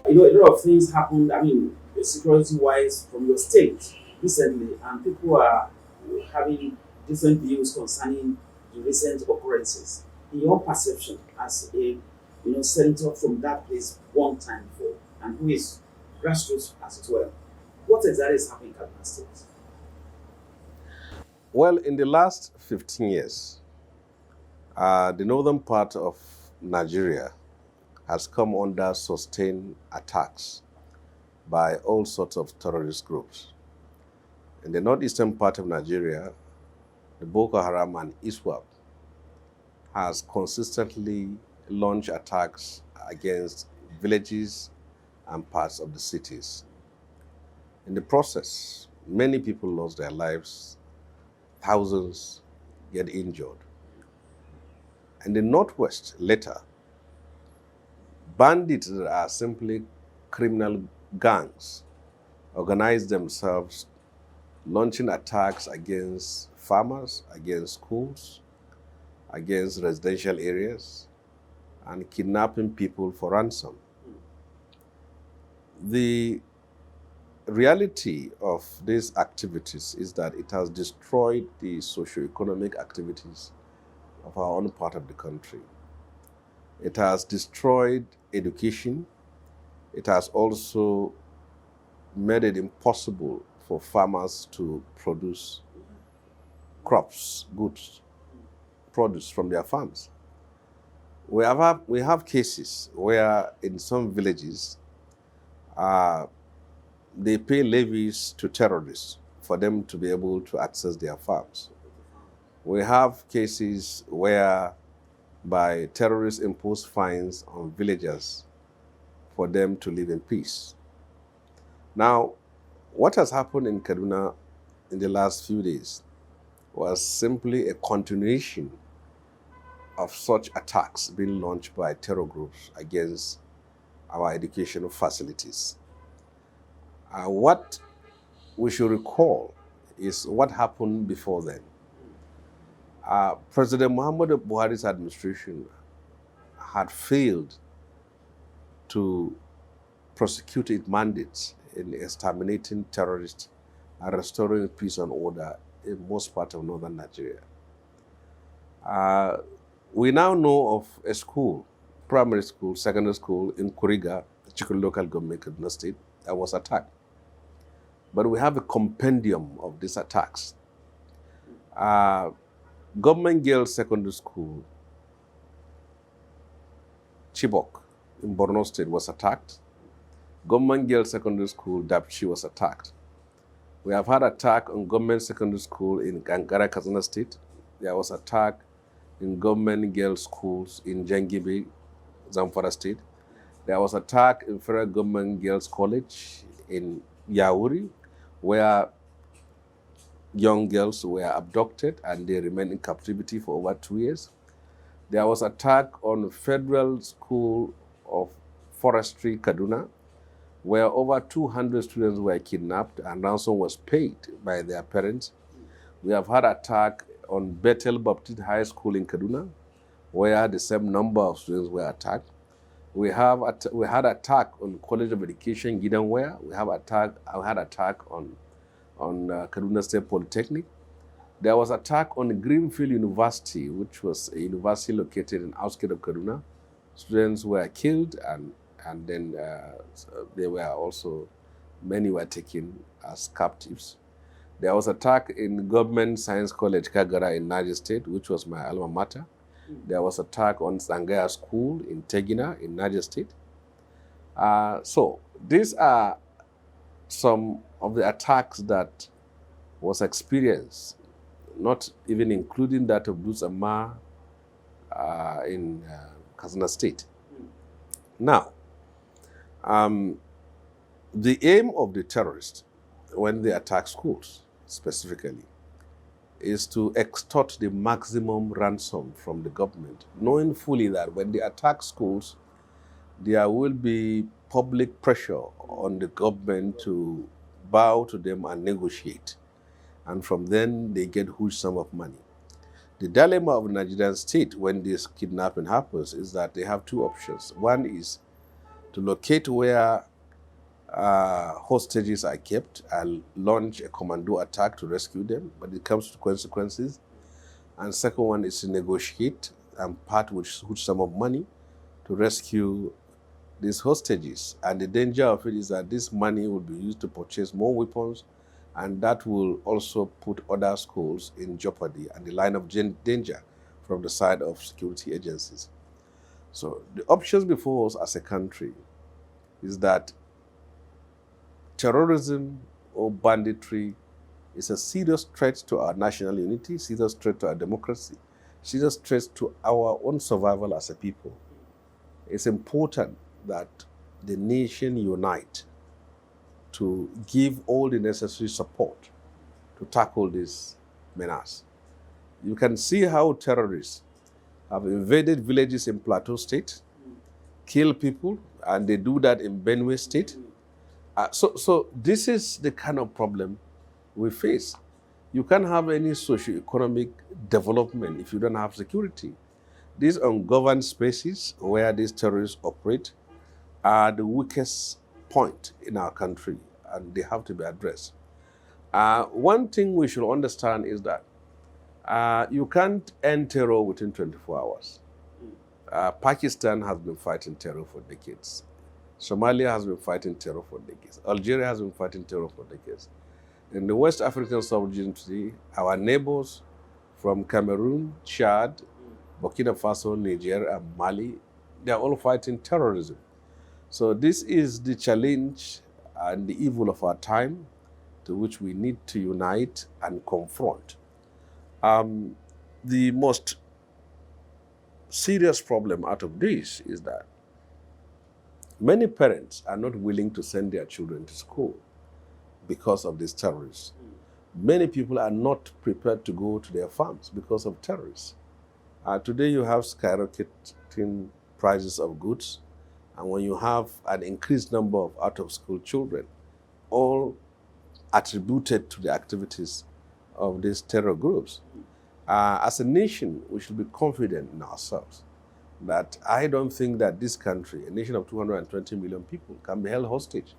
A lot of things happened. I mean, security-wise from your state recently, and people are having different views concerning the recent occurrences. In your perception, as a senator from that place one time before, and who is grassroots as it were, what exactly is happening in Kaduna State? Well, in the last 15 years, the northern part of Nigeria has come under sustained attacks by all sorts of terrorist groups. In the northeastern part of Nigeria, the Boko Haram and ISWAP has consistently launched attacks against villages and parts of the cities. In the process, many people lost their lives, thousands get injured. In the northwest, later, bandits that are simply criminal gangs organize themselves, launching attacks against farmers, against schools, against residential areas, and kidnapping people for ransom. The reality of these activities is that it has destroyed the socio-economic activities of our own part of the country. It has destroyed education. It has also made it impossible for farmers to produce crops, goods, produce from their farms. We have cases where in some villages, they pay levies to terrorists for them to be able to access their farms. We have cases where by terrorists impose fines on villagers for them to live in peace. Now, what has happened in Kaduna in the last few days was simply a continuation of such attacks being launched by terror groups against our educational facilities. What we should recall is what happened before then. President Muhammadu Buhari's administration had failed to prosecute its mandates in exterminating terrorists and restoring peace and order in most parts of northern Nigeria. We now know of a school, primary school, secondary school in Kuriga, Chikun local government, Kaduna State, that was attacked. But we have a compendium of these attacks. Government Girls Secondary School, Chibok, in Borno State, was attacked. Government Girls Secondary School, Dapchi, was attacked. We have had attack on government secondary school in Gangara, Katsina State. There was attack in government girls schools in Jangibi, Zamfara State. There was attack in Federal Government Girls College in Yauri, where young girls were abducted and they remained in captivity for over 2 years. There was attack on Federal School of Forestry, Kaduna, where over 200 students were kidnapped and ransom was paid by their parents. We have had attack on Bethel Baptist High School in Kaduna, where the same number of students were attacked. We had attack on College of Education, Gidanware. We had attack on Kaduna State Polytechnic. There was attack on Greenfield University, which was a university located in outskirts of Kaduna. Students were killed and then many were taken as captives. There was attack in Government Science College, Kagara in Niger State, which was my alma mater. There was attack on Sangaya School in Tegina in Niger State. So these are some of the attacks that was experienced, not even including that of Dusama in Katsina State. Now, the aim of the terrorists when they attack schools specifically is to extort the maximum ransom from the government, knowing fully that when they attack schools, there will be public pressure on the government to bow to them and negotiate. And from then, they get huge sum of money. The dilemma of the Nigerian state when this kidnapping happens is that they have two options. One is to locate where hostages are kept and launch a commando attack to rescue them, but it comes to consequences. And second one is to negotiate and part with huge sum of money to rescue these hostages. And the danger of it is that this money will be used to purchase more weapons, and that will also put other schools in jeopardy and the line of danger from the side of security agencies. So the options before us as a country is that terrorism or banditry is a serious threat to our national unity, serious threat to our democracy, serious threat to our own survival as a people. It's important that the nation unite to give all the necessary support to tackle this menace. You can see how terrorists have invaded villages in Plateau State, kill people, and they do that in Benue State. So this is the kind of problem we face. You can't have any socio-economic development if you don't have security. These ungoverned spaces where these terrorists operate are the weakest point in our country, and they have to be addressed. One thing we should understand is that you can't end terror within 24 hours. Pakistan has been fighting terror for decades. Somalia has been fighting terror for decades. Algeria has been fighting terror for decades. In the West African sovereignty, our neighbors from Cameroon, Chad, Burkina Faso, Niger, and Mali, they are all fighting terrorism. So this is the challenge and the evil of our time to which we need to unite and confront. The most serious problem out of this is that many parents are not willing to send their children to school because of these terrorists. Many people are not prepared to go to their farms because of terrorists. Today you have skyrocketing prices of goods, and when you have an increased number of out-of-school children, all attributed to the activities of these terror groups, as a nation, we should be confident in ourselves that I don't think that this country, a nation of 220 million people, can be held hostage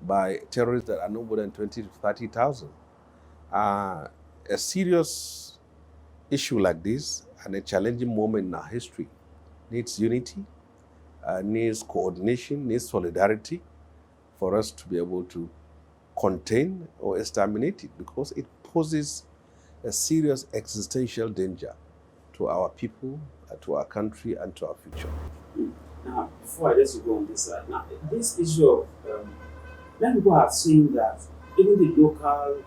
by terrorists that are no more than 20 to 30,000. A serious issue like this and a challenging moment in our history needs unity, needs coordination, needs solidarity for us to be able to contain or exterminate it, because it poses a serious existential danger to our people, to our country, and to our future. Now, before I let you go on this side, now this issue of many people are saying that even the local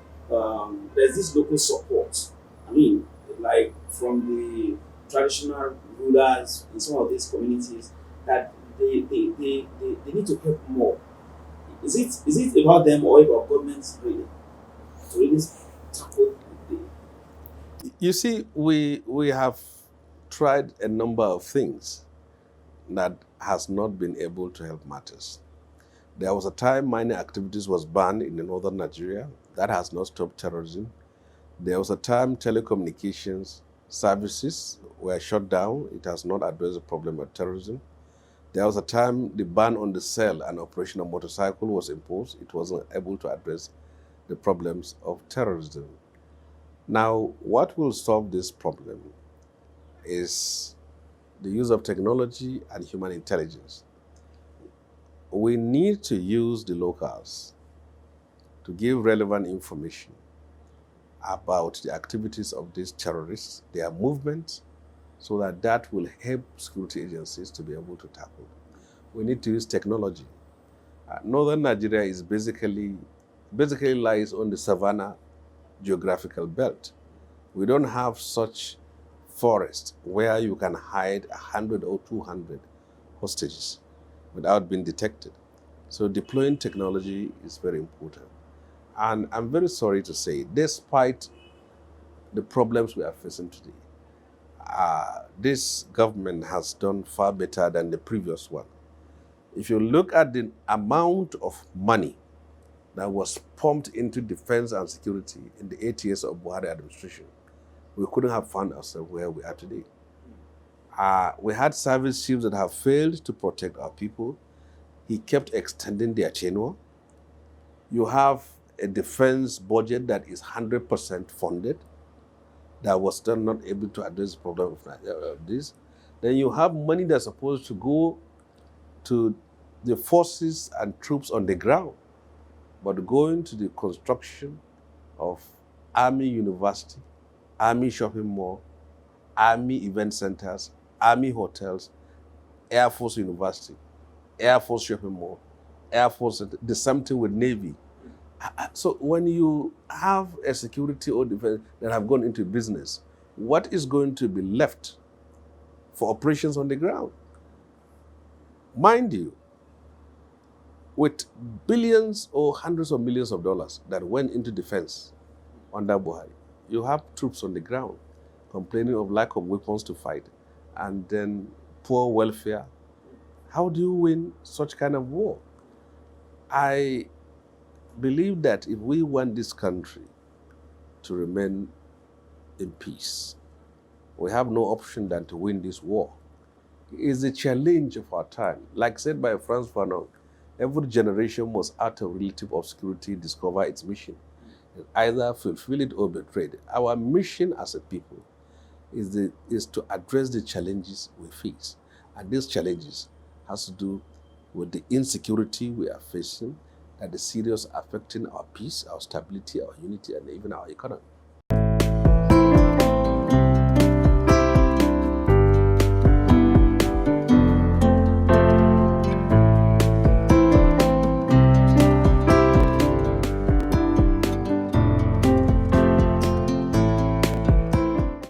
there's this local support. I mean, like from the traditional rulers in some of these communities, that they need to help more. Is it about them or about governments really to really tackle the You see, we have tried a number of things that has not been able to help matters. There was a time mining activities was banned in the northern Nigeria. That has not stopped terrorism. There was a time telecommunications services were shut down. It has not addressed the problem of terrorism. There was a time the ban on the sale and operation of motorcycle was imposed. It wasn't able to address the problems of terrorism. Now, what will solve this problem is the use of technology and human intelligence. We need to use the locals to give relevant information about the activities of these terrorists, their movements, so that that will help security agencies to be able to tackle. We need to use technology. Northern Nigeria is basically lies on the savannah geographical belt. We don't have such forest where you can hide 100 or 200 hostages without being detected. So deploying technology is very important. And I'm very sorry to say, despite the problems we are facing today, this government has done far better than the previous one. If you look at the amount of money that was pumped into defense and security in the 8 years of Buhari administration, we couldn't have found ourselves where we are today. We had service chiefs that have failed to protect our people. He kept extending their tenure. You have a defense budget that is 100% funded, that was still not able to address the problem of this. Then you have money that's supposed to go to the forces and troops on the ground, but going to the construction of Army University, Army Shopping Mall, Army Event Centers, Army Hotels, Air Force University, Air Force Shopping Mall, Air Force, the same thing with Navy. So when you have a security or defense that have gone into business, what is going to be left for operations on the ground? Mind you, with billions or hundreds of millions of dollars that went into defense under Buhari, you have troops on the ground complaining of lack of weapons to fight and then poor welfare. How do you win such kind of war? I believe that if we want this country to remain in peace, we have no option than to win this war. It is a challenge of our time. Like said by Franz Fanon, every generation must, out of relative obscurity, discover its mission, and either fulfill it or betray it. Our mission as a people is to address the challenges we face. And these challenges has to do with the insecurity we are facing, that is serious affecting our peace, our stability, our unity, and even our economy.